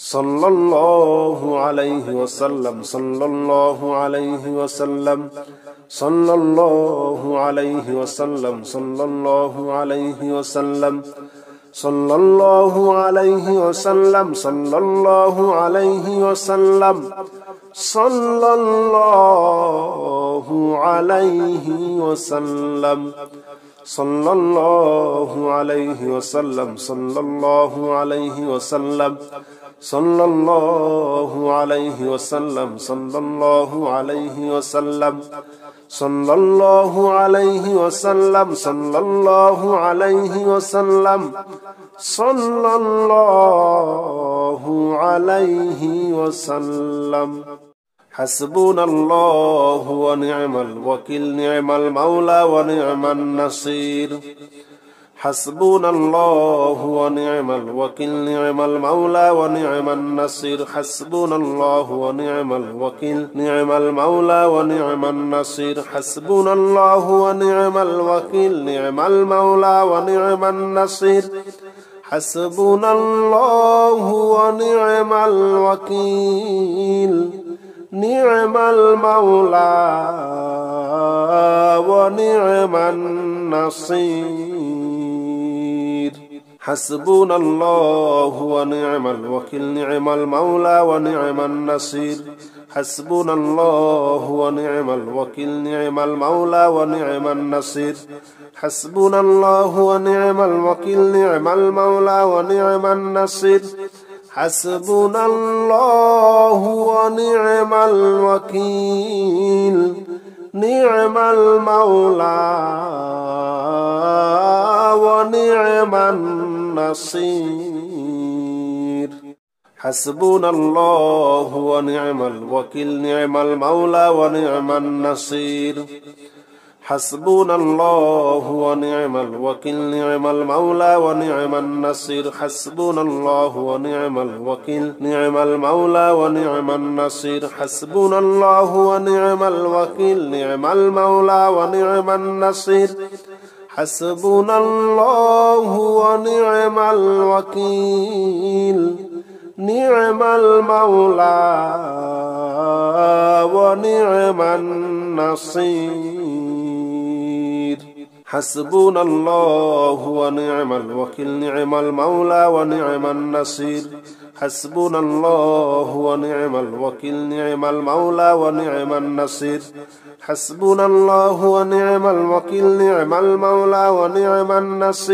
صلى الله عليه وسلم صلى الله عليه وسلم صلى الله عليه وسلم صلى الله عليه وسلم صلى الله عليه وسلم صلى الله عليه وسلم صلى الله عليه وسلم صلى الله عليه وسلم صلى الله عليه وسلم صلى الله عليه وسلم صلى الله عليه وسلم صلى الله عليه وسلم صلى الله عليه وسلم صلى الله عليه وسلم حسبنا الله ونعم الوكيل نعم المولى ونعم النصير حسبنا الله ونعم الوكيل نعم المولى ونعم النصير حسبنا الله ونعم الوكيل نعم المولى ونعم النصير حسبنا الله ونعم الوكيل نعم المولى ونعم النصير حسبنا الله ونعم الوكيل نعم المولى ونعم النصير حسبنا الله ونعم الوكيل نعم المولى ونعم النصير حسبنا الله ونعم الوكيل نعم المولى ونعم النصير حسبنا الله ونعم الوكيل نعم المولى ونعم النصير حسبنا الله ونعم الوكيل نعم المولى ونعم النصير حسبنا الله ونعم الوكيل نعم المولى ونعم النصير حسبنا الله ونعم الوكيل نعم المولى ونعم النصير حسبنا الله ونعم الوكيل نعم المولى ونعم النصير حسبنا الله ونعم الوكيل نعم المولى ونعم النصير حسبنا الله ونعم الوكيل نعم المولى ونعم النصير حسبنا الله ونعم الوكيل نعم المولى ونعم النصير حسبنا الله ونعم الوكيل نعم المولى ونعم النصير حسبنا الله ونعم الوكيل نعم المولى ونعم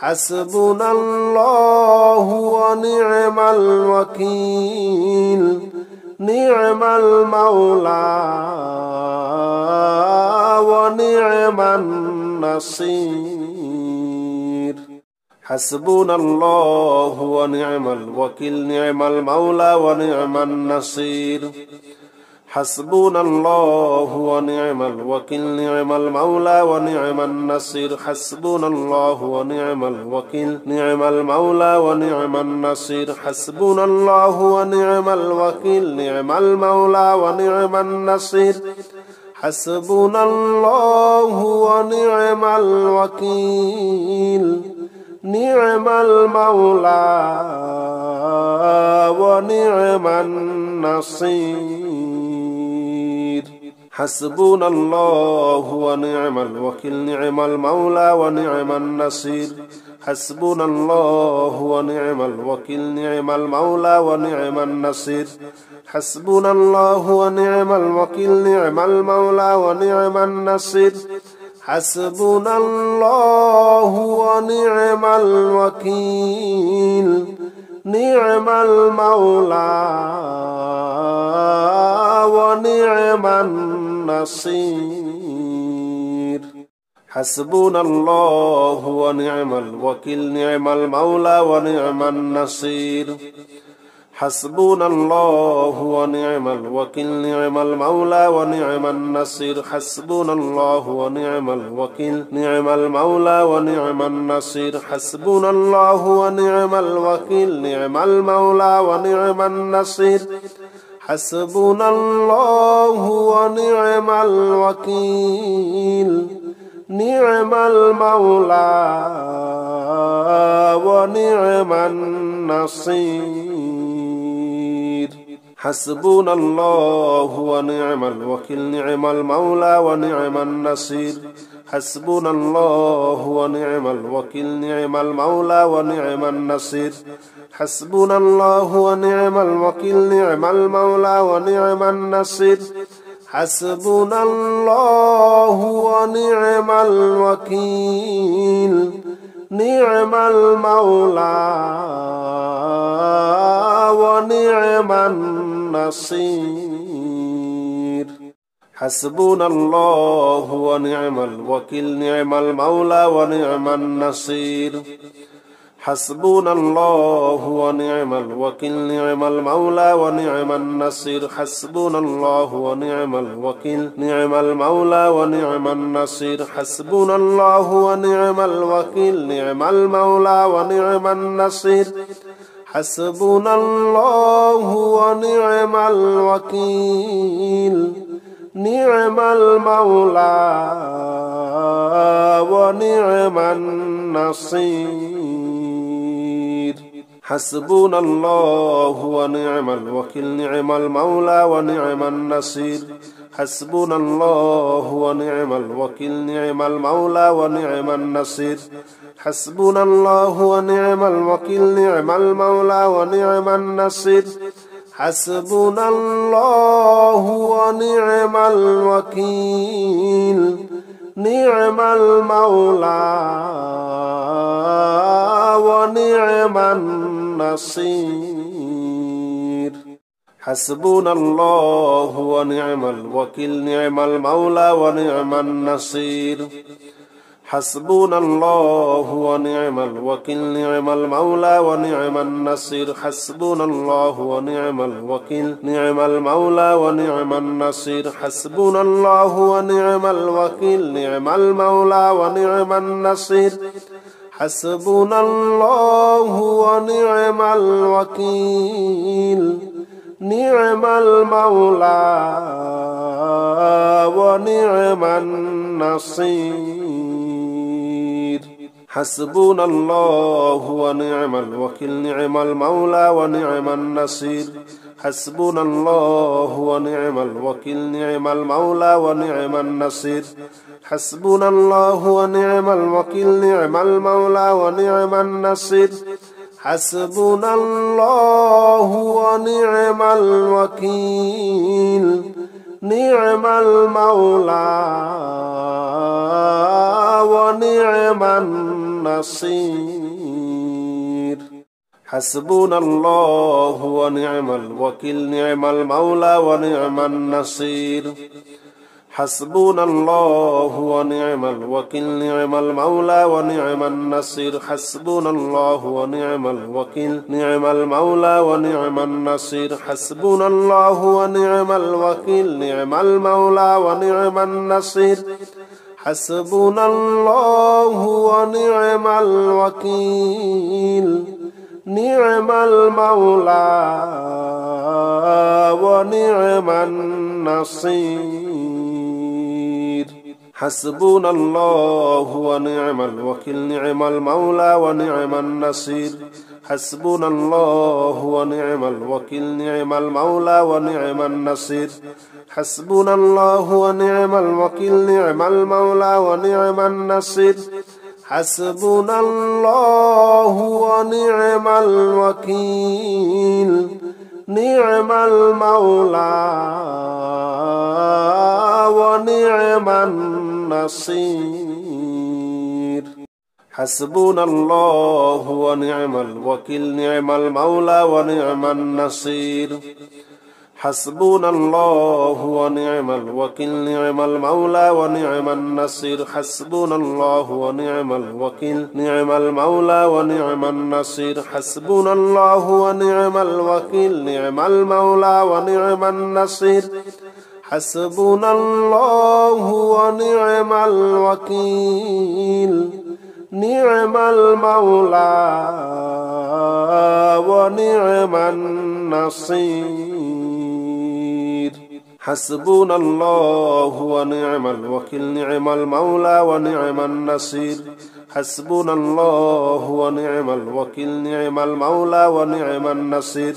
النصير حسبنا الله ونعم الوكيل نعم المولى ونعم النصير حسبنا الله ونعم الوكيل نعم المولى ونعم النصير حسبنا الله ونعم الوكيل نعم المولى ونعم النصير حسبنا الله ونعم الوكيل نعم المولى ونعم النصير حسبنا الله ونعم الوكيل نعم المولى ونعم النصير حسبنا الله ونعم الوكيل نعم المولى ونعم النصير حسبنا الله ونعم الوكيل نعم المولى ونعم النصير حسبنا الله ونعم الوكيل نعم المولى ونعم النصير حسبنا الله ونعم الوكيل نعم المولى ونعم النصير حسبنا الله ونعم الوكيل نعم المولى ونعم النصير حسبنا الله ونعم الوكيل نعم المولى ونعم النصير حسبنا الله ونعم الوكيل نعم المولى ونعم النصير حسبنا الله ونعم الوكيل نعم المولى ونعم النصير حسبنا الله ونعم الوكيل نعم المولى ونعم النصير حسبنا الله ونعم الوكيل نعم المولى ونعم النصير حسبنا الله ونعم الوكيل نعم المولى ونعم النصير حسبنا الله ونعم الوكيل نعم المولى ونعم النصير حسبنا الله ونعم الوكيل نعم المولى ونعم النصير حسبنا الله ونعم الوكيل نعم المولى ونعم النصير حسبنا الله ونعم الوكيل نعم المولى ونعم النصير حسبنا الله ونعم الوكيل نعم المولى ونعم النصير حسبنا الله ونعم الوكيل نعم المولى ونعم النصير حسبنا الله ونعم الوكيل نعم المولى ونعم النصير حسبنا الله ونعم الوكيل نعم المولى ونعم النصير حسبنا الله ونعم الوكيل نعم المولى ونعم النصير حسبنا الله ونعم الوكيل نعم المولى ونعم النصير حسبنا الله ونعم الوكيل نعم المولى ونعم النصير حسبنا الله ونعم الوكيل نعم المولى ونعم النصير حسبنا الله ونعم الوكيل نعم المولى ونعم النصير حسبنا الله ونعم الوكيل نعم المولى ونعم النصير حسبنا الله ونعم الوكيل نعم المولى ونعم النصير حسبنا الله ونعم الوكيل نعم المولى ونعم النصير حسبنا الله ونعم الوكيل نعم المولى ونعم النصير حسبنا الله ونعم الوكيل نعم المولى ونعم النصير حسبنا الله ونعم الوكيل نعم المولى ونعم النصير حسبنا الله ونعم الوكيل نعم المولى ونعم النصير حسبنا الله ونعم الوكيل نعم المولى ونعم النصير حسبنا الله ونعم الوكيل نعم المولى ونعم النصير حسبنا الله ونعم الوكيل نعم المولى ونعم النصير حسبنا الله ونعم الوكيل نعم المولى ونعم النصير حسبنا الله ونعم الوكيل نعم المولى ونعم النصير حسبنا الله ونعم الوكيل نعم المولى ونعم النصير حسبنا الله ونعم الوكيل نعم المولى ونعم النصير حسبنا الله ونعم الوكيل نعم المولى ونعم النصير حسبنا الله ونعم الوكيل نعم المولى ونعم النصير حسبنا الله ونعم الوكيل نعم المولى ونعم النصير حسبنا الله ونعم الوكيل نعم المولى ونعم النصير حسبنا الله ونعم الوكيل نعم المولى ونعم النصير حسبنا الله ونعم الوكيل نعم المولى ونعم النصير حسبنا الله ونعم الوكيل نعم المولى ونعم النصير حسبنا الله ونعم الوكيل نعم المولى ونعم النصير حسبنا الله ونعم الوكيل نعم المولى ونعم النصير حسبنا الله ونعم الوكيل نعم المولى ونعم النصير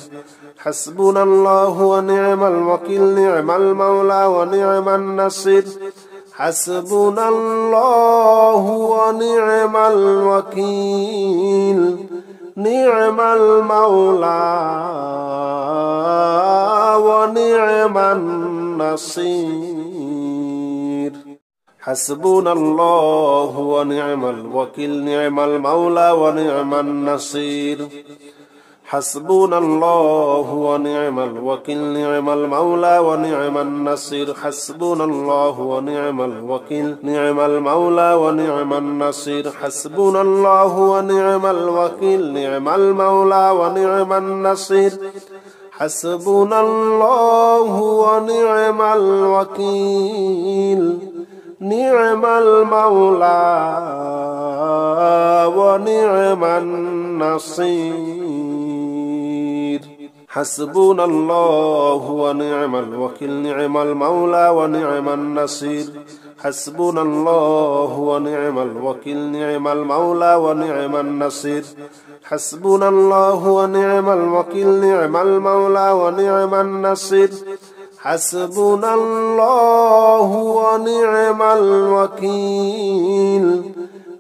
حسبنا الله ونعم الوكيل نعم المولى ونعم النصير حسبنا الله ونعم الوكيل نعم المولى ونعم النصير حسبنا الله ونعم الوكيل نعم المولى ونعم النصير حسبنا الله ونعم الوكيل نعم المولى ونعم النصير حسبنا الله ونعم الوكيل نعم المولى ونعم النصير حسبنا الله ونعم الوكيل نعم المولى ونعم النصير حسبنا الله ونعم الوكيل نعم المولى ونعم النصير حسبنا الله ونعم الوكيل نعم المولى ونعم النصير حسبنا الله ونعم الوكيل نعم المولى ونعم النصير حسبنا الله ونعم الوكيل نعم المولى ونعم النصير حسبنا الله ونعم الوكيل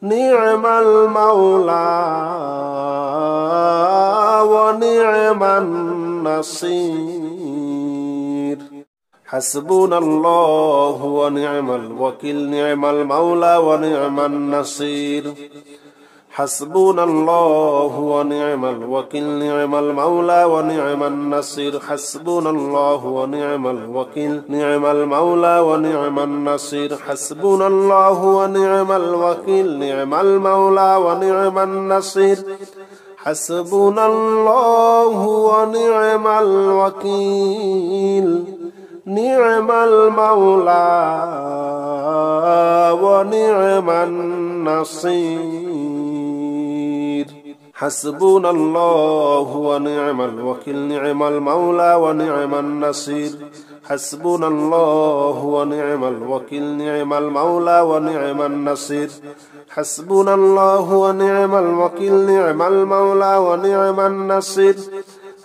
نعم المولى ونعم النصير حسبنا الله ونعم الوكيل نعم المولى ونعم النصير حسبنا الله ونعم الوكيل نعم المولى ونعم النصير حسبنا الله ونعم الوكيل نعم المولى ونعم النصير حسبنا الله ونعم الوكيل نعم المولى ونعم النصير حسبنا الله ونعم الوكيل نعم المولى ونعم النصير حسبنا الله ونعم الوكيل نعم المولى ونعم النصير حسبنا الله ونعم الوكيل نعم المولى ونعم النصير حسبنا الله ونعم الوكيل نعم المولى ونعم النصير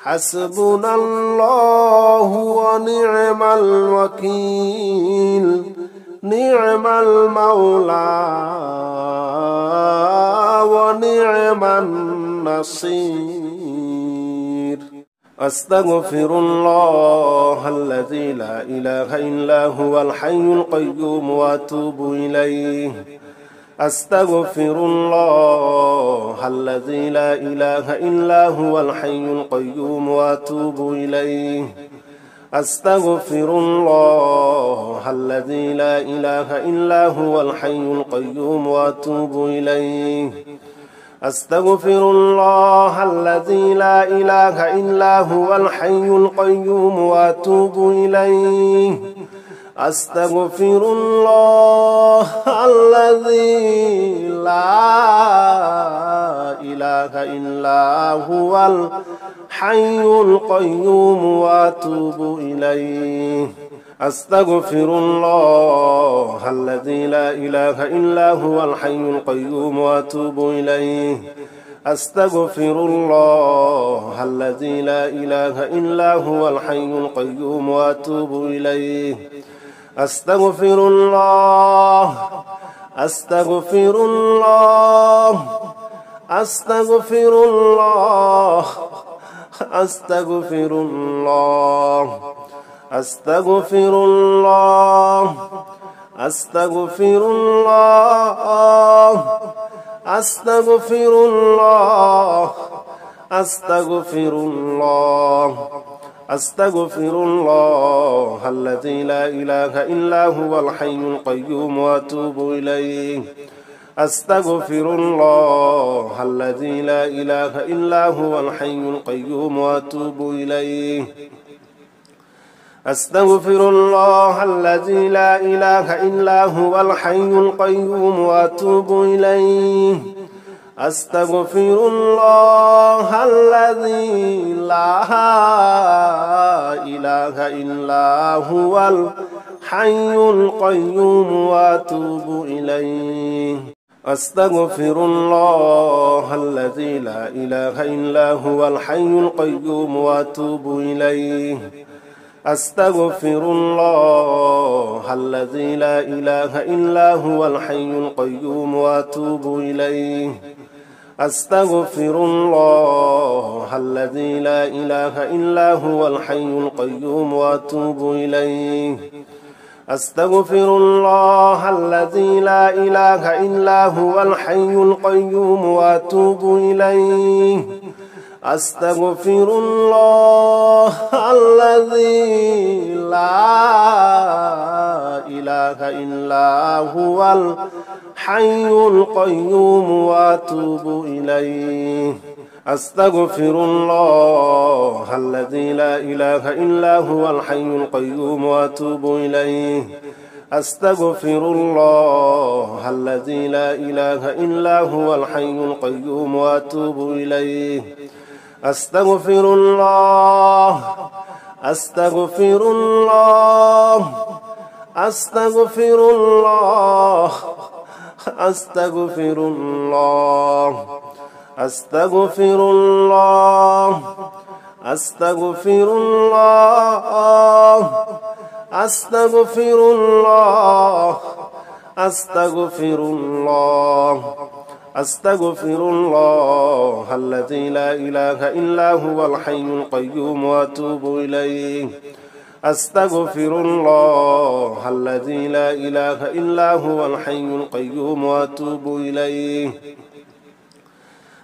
حسبنا الله ونعم الوكيل نعم المولى ونعم النصير أستغفر الله الذي لا إله إلا هو الحي القيوم وأتوب إليه أستغفر الله الذي لا إله إلا هو الحي القيوم وأتوب إليه أستغفر الله الذي لا إله إلا هو الحي القيوم وأتوب إليه أستغفر الله الذي لا إله إلا هو الحي القيوم وأتوب إليه أستغفر الله الذي لا إله إلا هو الحي القيوم وأتوب إليه أستغفر الله الذي لا إله إلا هو الحي القيوم وأتوب إليه أستغفر الله الذي لا إله إلا هو الحي القيوم وأتوب إليه أستغفر الله أستغفر الله أستغفر الله أستغفر الله أستغفر الله أستغفر الله أستغفر الله أستغفر الله أستغفر الله الذي لا إله إلا هو الحي القيوم وأتوب إليه أستغفر الله الذي لا إله إلا هو الحي القيوم وأتوب إليه أستغفر الله الذي لا إله إلا هو الحي القيوم وأتوب إليه أستغفر الله الذي لا إله إلا هو الحي القيوم وأتوب إليه أستغفر الله الذي لا إله إلا هو الحي القيوم وأتوب إليه أستغفر الله الذي لا إله إلا هو الحي القيوم وأتوب إليه أستغفر الله الذي لا إله إلا هو الحي القيوم وأتوب إليه أستغفر الله الذي لا إله إلا هو الحي القيوم وأتوب إليه أستغفر الله الذي لا إله إلا هو الحي القيوم وأتوب إليه أستغفر الله الذي لا إله إلا هو الحي القيوم وأتوب إليه أستغفر الله الذي لا إله إلا هو الحي القيوم وأتوب إليه أستغفر الله أستغفر الله أستغفر الله أستغفر الله أستغفر الله أستغفر الله أستغفر الله أستغفر الله أستغفر الله الذي لا إله إلا هو الحي القيوم وأتوب إليه أستغفر الله الذي لا إله إلا هو الحي القيوم وأتوب إليه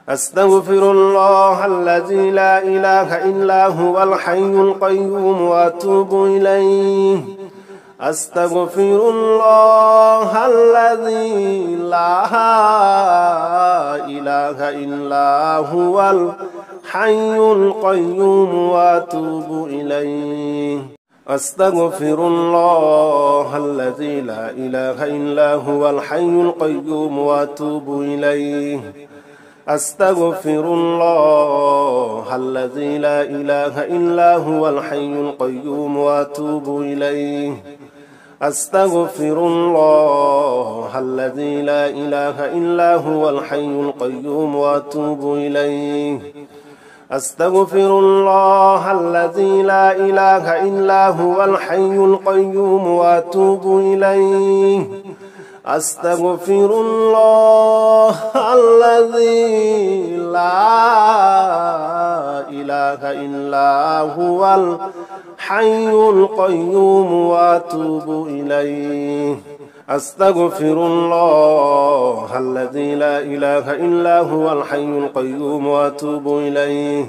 أستغفر الله الذي لا إله إلا هو الحي القيوم وأتوب إليه أستغفر الله الذي لا إله إلا هو الحي القيوم وأتوب إليه أستغفر الله الذي لا إله إلا هو الحي القيوم وأتوب إليه أستغفر الله الذي لا إله إلا هو الحي القيوم وأتوب إليه أستغفر الله الذي لا إله إلا هو الحي القيوم وأتوب إليه أستغفر الله الذي لا إله إلا هو الحي القيوم وأتوب إليه أستغفر الله الذي لا إله إلا هو الحي القيوم وأتوب إليه أستغفر الله الذي لا إله إلا هو الحي القيوم وأتوب إليه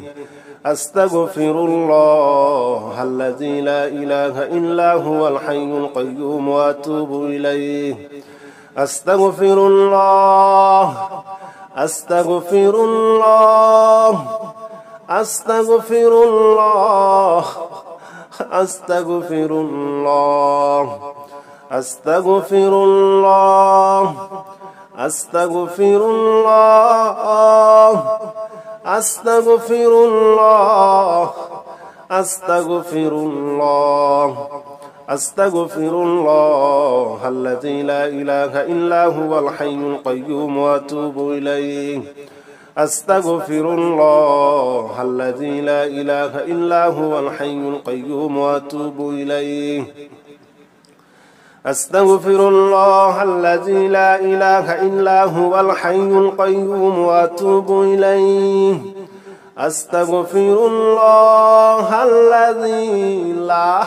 أستغفر الله الذي لا إله إلا هو الحي القيوم وأتوب إليه أستغفر الله أستغفر الله أستغفر الله أستغفر الله أستغفر الله أستغفر الله أستغفر الله أستغفر الله أستغفر الله الذي لا إله إلا هو الحي القيوم وأتوب إليه أستغفر الله الذي لا إله إلا هو الحي القيوم وأتوب إليه أستغفر الله الذي لا إله إلا هو الحي القيوم وأتوب إليه أستغفر الله الذي لا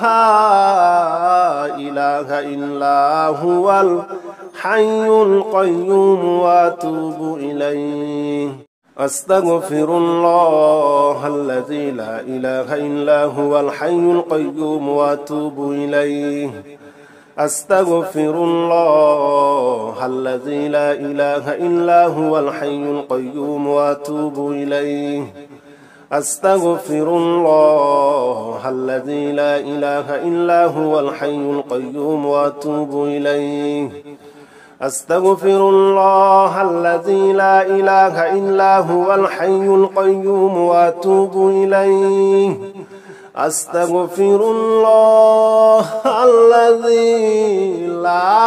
إله إلا هو الحي القيوم وأتوب إليه أستغفر الله الذي لا إله إلا هو الحي القيوم وأتوب إليه أستغفر الله الذي لا إله إلا هو الحي القيوم وأتوب إليه أستغفر الله الذي لا إله إلا هو الحي القيوم وأتوب إليه أستغفر الله الذي لا إله إلا هو الحي القيوم وأتوب إليه أستغفر الله الذي لا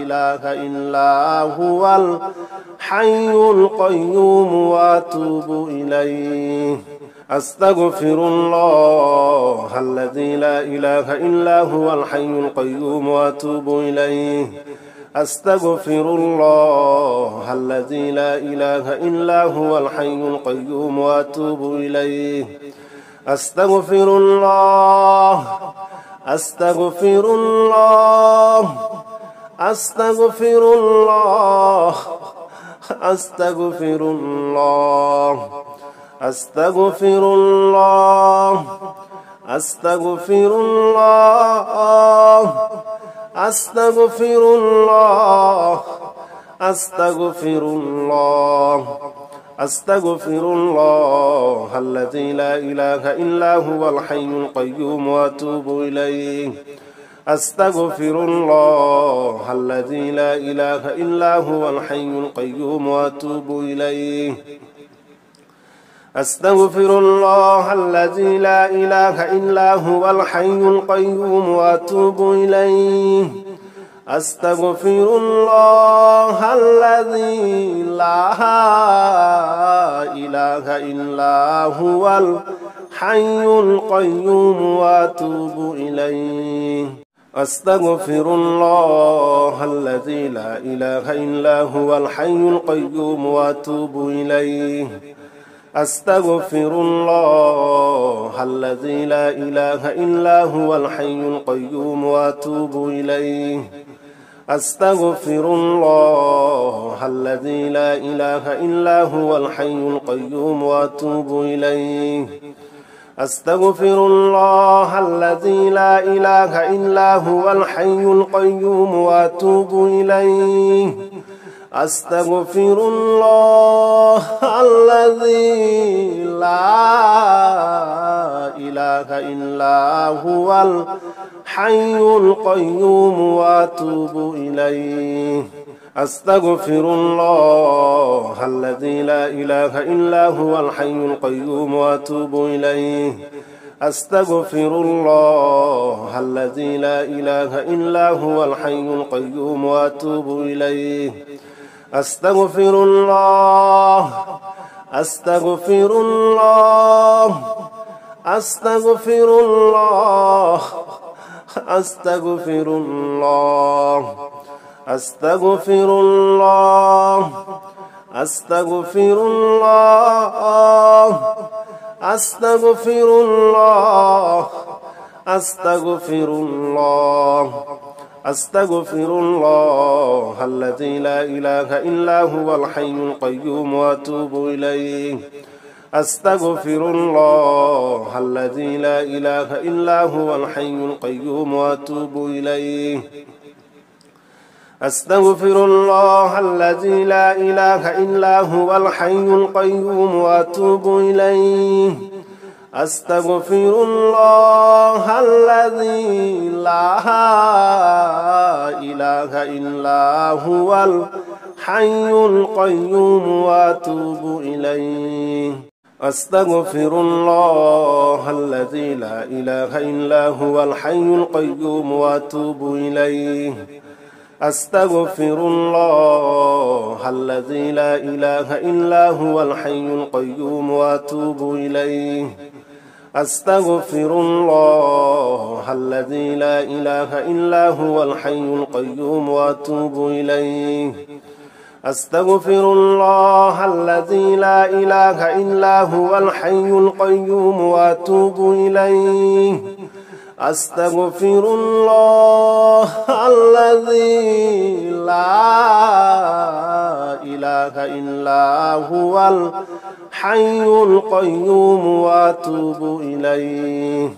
إله إلا هو الحي القيوم وأتوب إليه أستغفر الله الذي لا إله إلا هو الحي القيوم وأتوب إليه أستغفر الله الذي لا إله إلا هو الحي القيوم وأتوب إليه أستغفر الله أستغفر الله أستغفر الله أستغفر الله أستغفر الله أستغفر الله أستغفر الله أستغفر الله أستغفر الله الذي لا إله إلا هو الحي القيوم وأتوب إليه أستغفر الله الذي لا إله إلا هو الحي القيوم وأتوب إليه أستغفر الله الذي لا إله إلا هو الحي القيوم وأتوب إليه أستغفر الله الذي لا إله إلا هو الحي القيوم وأتوب إليه أستغفر الله الذي لا إله إلا هو الحي القيوم وأتوب إليه أستغفر الله الذي لا إله إلا هو الحي القيوم وأتوب إليه أستغفر الله الذي لا إله إلا هو الحي القيوم وأتوب إليه أستغفر الله الذي لا إله إلا هو الحي القيوم وأتوب إليه أستغفر الله الذي لا إله إلا هو الحي القيوم وأتوب إليه أستغفر الله الذي لا إله إلا هو الحي القيوم وأتوب إليه أستغفر الله الذي لا إله إلا هو الحي القيوم وأتوب إليه أستغفر الله أستغفر الله أستغفر الله أستغفر الله أستغفر الله أستغفر الله أستغفر الله أستغفر الله أستغفر الله الذي لا إله إلا هو الحي القيوم وأتوب إليه أستغفر الله الذي لا إله إلا هو الحي القيوم وأتوب إليه أستغفر الله الذي لا إله إلا هو الحي القيوم وأتوب إليه أستغفر الله الذي لا إله إلا هو الحي القيوم وأتوب إليه أستغفر الله الذي لا إله إلا هو الحي القيوم وأتوب إليه أستغفر الله الذي لا إله إلا هو الحي القيوم وأتوب إليه أستغفر الله الذي لا إله إلا هو الحي القيوم وأتوب إليه أستغفر الله الذي لا إله إلا هو الحي القيوم وأتوب إليه أستغفر الله الذي لا إله إلا هو الحي القيوم وأتوب إليه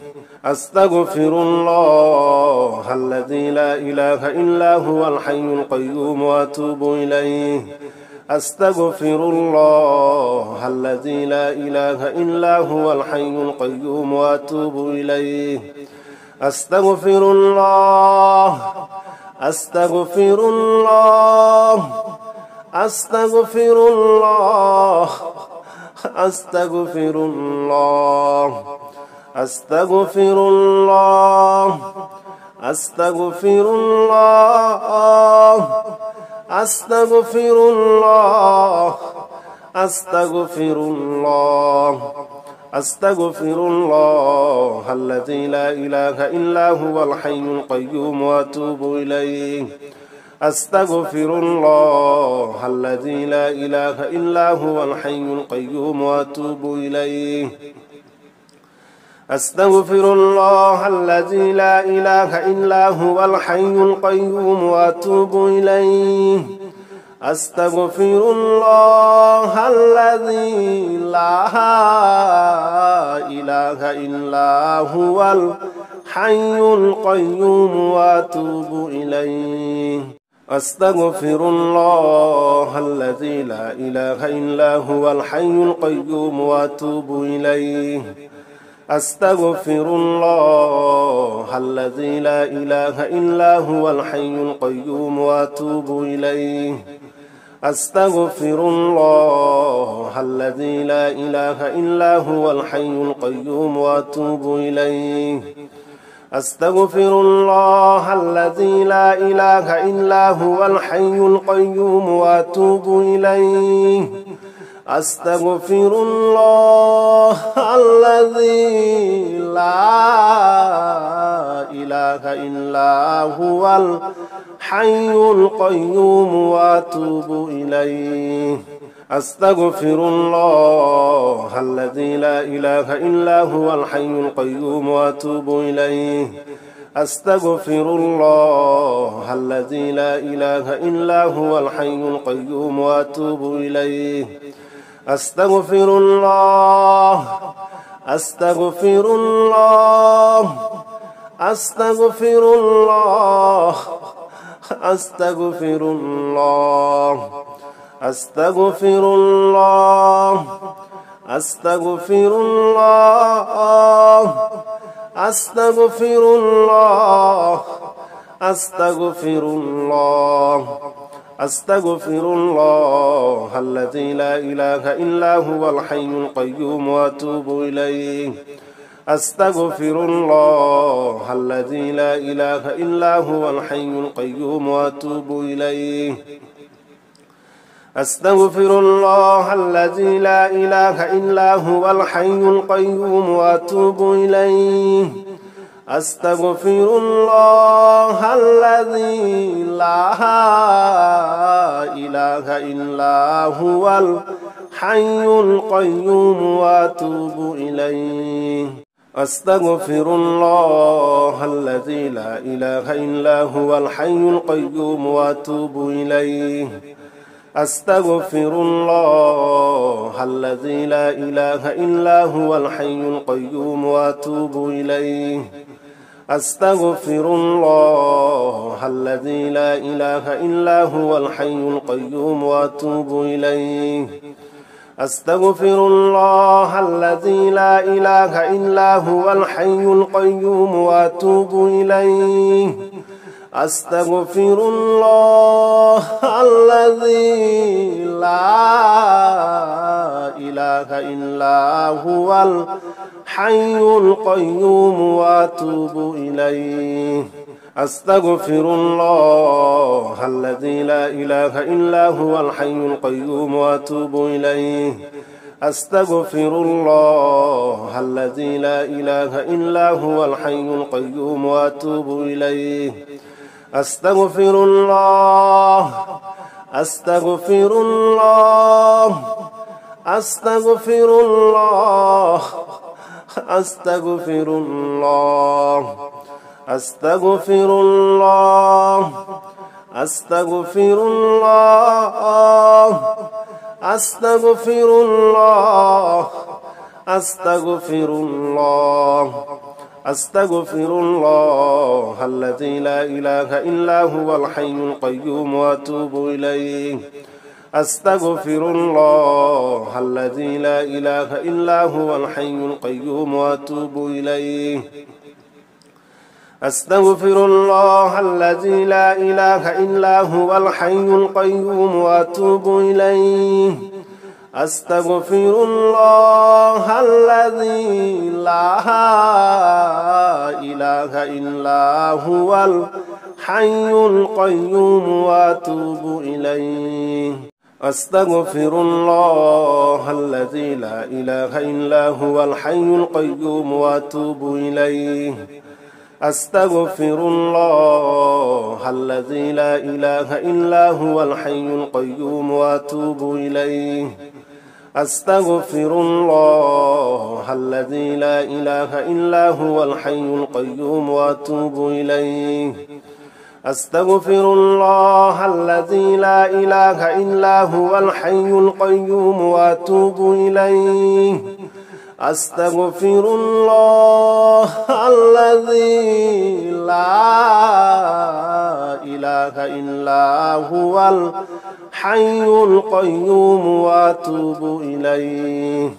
أستغفر الله الذي لا إله إلا هو الحي القيوم وأتوب إليه أستغفر الله الذي لا إله إلا هو الحي القيوم وأتوب إليه أستغفر الله أستغفر الله أستغفر الله أستغفر الله أستغفر الله أستغفر الله أستغفر الله أستغفر الله أستغفر الله الذي لا إله إلا هو الحي القيوم وأتوب إليه أستغفر الله الذي لا إله إلا هو الحي القيوم وأتوب إليه أستغفر الله الذي لا إله إلا هو الحي القيوم وأتوب إليه أستغفر الله الذي لا إله إلا هو الحي القيوم وأتوب إليه أستغفر الله الذي لا إله إلا هو الحي القيوم وأتوب إليه أستغفر الله الذي لا إله إلا هو الحي القيوم وأتوب إليه أستغفر الله الذي لا إله إلا هو الحي القيوم وأتوب إليه أستغفر الله الذي لا إله إلا هو الحي القيوم وأتوب إليه أستغفر الله الذي لا إله إلا هو الحي القيوم وأتوب إليه أستغفر الله الذي لا إله إلا هو الحي القيوم وأتوب إليه أستغفر الله الذي لا إله إلا هو الحي القيوم وأتوب إليه أستغفر الله أستغفر الله أستغفر الله أستغفر الله أستغفر الله أستغفر الله أستغفر الله أستغفر الله أستغفر الله الذي لا إله إلا هو الحي القيوم وأتوب إليه أستغفر الله الذي لا إله إلا هو الحي القيوم وأتوب إليه أستغفر الله الذي لا إله إلا هو الحي القيوم وأتوب إليه أستغفر الله الذي لا إله إلا هو الحي القيوم وأتوب إليه أستغفر الله الذي لا إله إلا هو الحي القيوم وأتوب إليه أستغفر الله الذي لا إله إلا هو الحي القيوم وأتوب إليه أستغفر الله الذي لا إله إلا هو الحي القيوم وأتوب إليه أستغفر الله الذي لا إله إلا هو الحي القيوم وأتوب إليه أستغفر الله الذي لا إله إلا هو الحي القيوم وأتوب إليه أستغفر الله الذي لا إله إلا هو الحي القيوم وأتوب إليه أستغفر الله الذي لا إله إلا هو الحي القيوم وأتوب إليه أستغفر الله أستغفر الله أستغفر الله أستغفر الله أستغفر الله أستغفر الله أستغفر الله أستغفر الله أستغفر الله الذي لا إله إلا هو الحي القيوم وأتوب إليه أستغفر الله الذي لا إله إلا هو الحي القيوم وأتوب إليه أستغفر الله الذي لا إله إلا هو الحي القيوم وأتوب إليه أستغفر الله الذي لا إله إلا هو الحي القيوم وأتوب إليه أستغفر الله الذي لا إله إلا هو الحي القيوم وأتوب إليه أستغفر الله الذي لا إله إلا هو الحي القيوم وأتوب إليه أستغفر الله الذي لا إله إلا هو الحي القيوم وأتوب إليه أستغفر الله الذي لا إله إلا هو الحي القيوم وأتوب إليه أستغفر الله الذي لا إله إلا هو الحي القيوم وأتوب إليه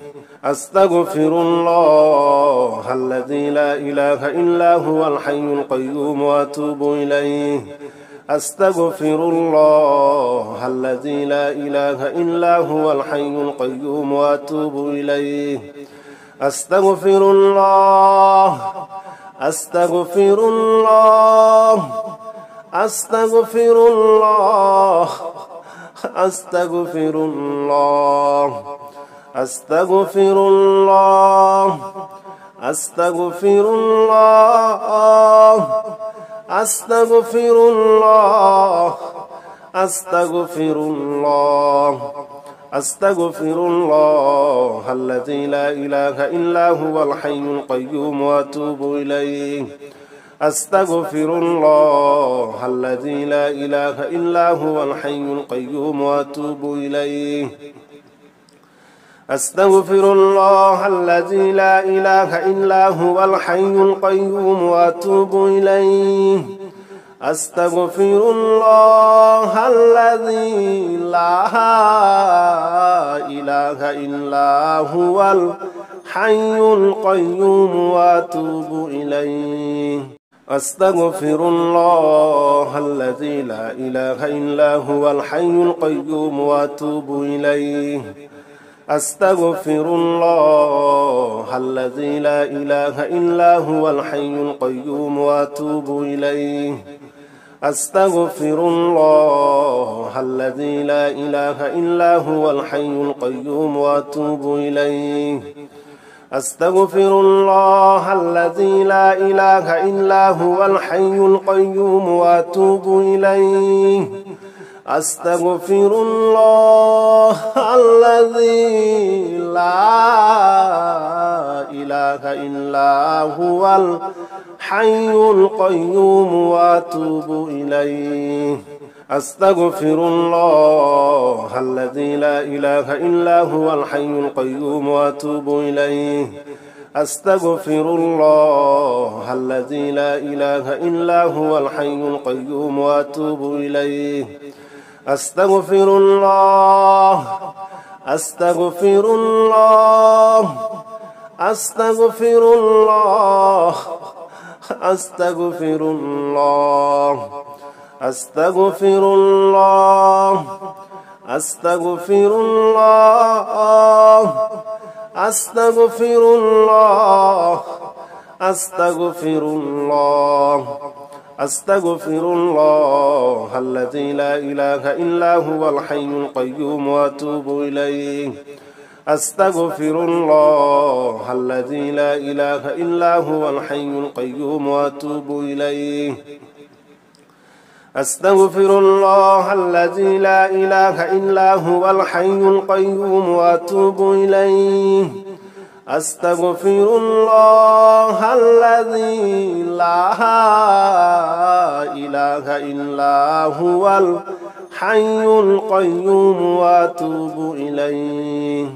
أستغفر الله الذي لا إله إلا هو الحي القيوم وأتوب إليه أستغفر الله الذي لا إله إلا هو الحي القيوم وأتوب إليه أستغفر الله أستغفر الله أستغفر الله أستغفر الله أستغفر الله أستغفر الله أستغفر الله أستغفر الله أستغفر الله الذي لا إله إلا هو الحي القيوم وأتوب إليه أستغفر الله الذي لا إله إلا هو الحي القيوم وأتوب إليه أستغفر الله الذي لا إله إلا هو الحي القيوم وأتوب إليه أستغفر الله الذي لا إله إلا هو الحي القيوم وأتوب إليه أستغفر الله الذي لا إله إلا هو الحي القيوم وأتوب إليه أستغفر الله الذي لا إله إلا هو الحي القيوم وأتوب إليه أستغفر الله الذي لا إله إلا هو الحي القيوم وأتوب إليه أستغفر الله الذي لا إله إلا هو الحي القيوم وأتوب إليه أستغفر الله الذي لا إله إلا هو الحي القيوم وأتوب إليه أستغفر الله الذي لا إله إلا هو الحي القيوم وأتوب إليه أستغفر الله الذي لا إله إلا هو الحي القيوم وأتوب إليه أستغفر الله أستغفر الله أستغفر الله أستغفر الله أستغفر الله أستغفر الله أستغفر الله أستغفر الله أستغفر الله الذي لا إله إلا هو الحي القيوم وأتوب إليه أستغفر الله الذي لا إله إلا هو الحي القيوم وأتوب إليه أستغفر الله الذي لا إله إلا هو الحي القيوم وأتوب إليه أستغفر الله الذي لا إله إلا هو الحي القيوم وأتوب إليه